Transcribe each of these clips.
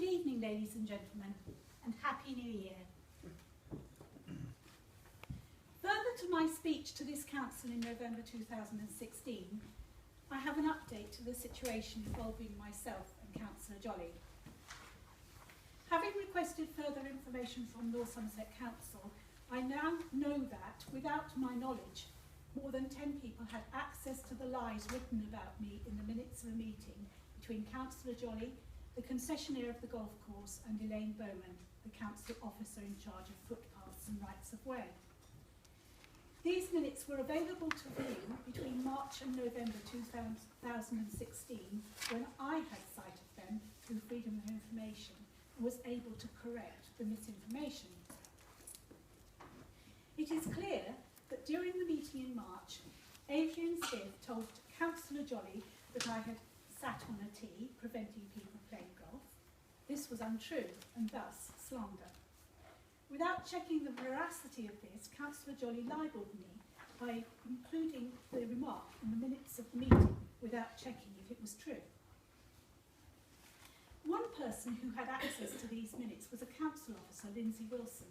Good evening, ladies and gentlemen, and Happy New Year. Further to my speech to this council in November 2016, I have an update to the situation involving myself and Cllr Jolley. Having requested further information from North Somerset Council, I now know that, without my knowledge, more than 10 people had access to the lies written about me in the minutes of a meeting between Cllr Jolley, the concessionaire of the golf course, and Elaine Bowman, the council officer in charge of footpaths and rights of way. These minutes were available to view between March and November 2016, when I had sight of them through Freedom of Information and was able to correct the misinformation. It is clear that during the meeting in March, Adrian Stiff told Cllr Jolley that I had sat on a tee, preventing people playing golf. This was untrue and thus slander. Without checking the veracity of this, Cllr Jolley libelled me by including the remark in the minutes of the meeting without checking if it was true. One person who had access to these minutes was a council officer, Lindsay Wilson.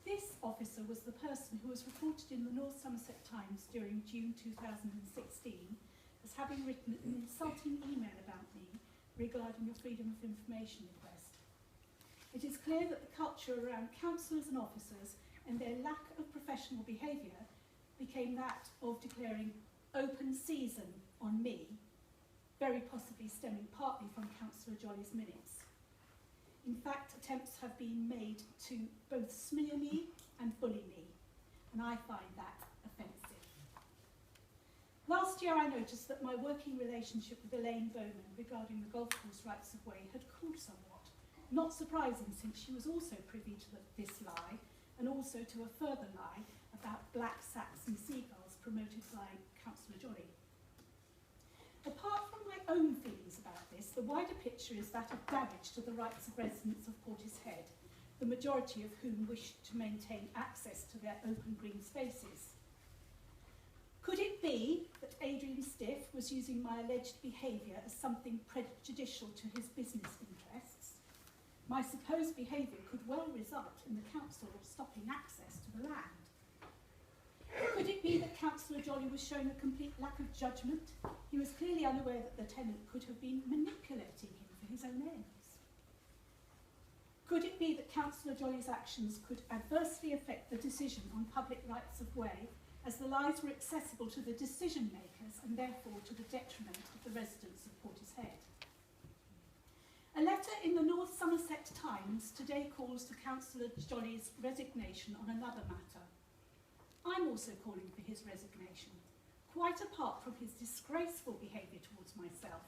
This officer was the person who was reported in the North Somerset Times during June 2016 as having written an insulting email about me regarding a Freedom of Information request. It is clear that the culture around councillors and officers and their lack of professional behaviour became that of declaring open season on me, very possibly stemming partly from Cllr Jolley's minutes. In fact, attempts have been made to both smear me and bully me, and I find that offensive. Last year I noticed that my working relationship with Elaine Bowman regarding the golf course rights of way had cooled somewhat. Not surprising, since she was also privy to this lie, and also to a further lie about black sacks and seagulls promoted by Cllr Jolley. Apart from my own feelings about this, the wider picture is that of damage to the rights of residents of Portishead, the majority of whom wish to maintain access to their open green spaces. Could it be that Adrian Stiff was using my alleged behaviour as something prejudicial to his business interests? My supposed behaviour could well result in the council stopping access to the land. Could it be that Cllr Jolley was showing a complete lack of judgment? He was clearly unaware that the tenant could have been manipulating him for his own ends. Could it be that Cllr Jolley's actions could adversely affect the decision on public rights of way, as the lies were accessible to the decision makers and therefore to the detriment of the residents of Portishead? A letter in the North Somerset Times today calls for Cllr Jolley's resignation on another matter. I'm also calling for his resignation, quite apart from his disgraceful behaviour towards myself.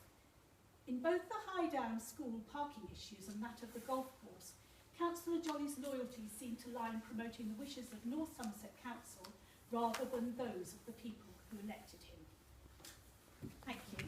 In both the Highdown school parking issues and that of the golf course, Cllr Jolley's loyalties seem to lie in promoting the wishes of North Somerset Council rather than those of the people who elected him. Thank you.